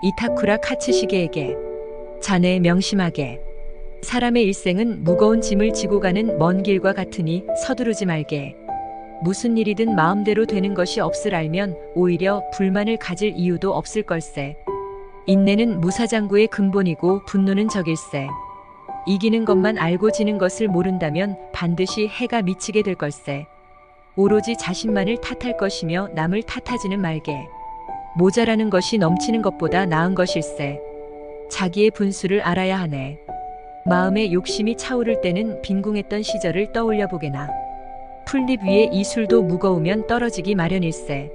이타쿠라 카츠시게에게 자네 명심하게. 사람의 일생은 무거운 짐을 지고 가는 먼 길과 같으니 서두르지 말게. 무슨 일이든 마음대로 되는 것이 없을 알면 오히려 불만을 가질 이유도 없을 걸세. 인내는 무사장구의 근본이고 분노는 적일세. 이기는 것만 알고 지는 것을 모른다면 반드시 해가 미치게 될 걸세. 오로지 자신만을 탓할 것이며 남을 탓하지는 말게. 모자라는 것이 넘치는 것보다 나은 것일세. 자기의 분수를 알아야 하네. 마음에 욕심이 차오를 때는 빈궁했던 시절을 떠올려 보게나. 풀잎 위에 이 술도 무거우면 떨어지기 마련일세.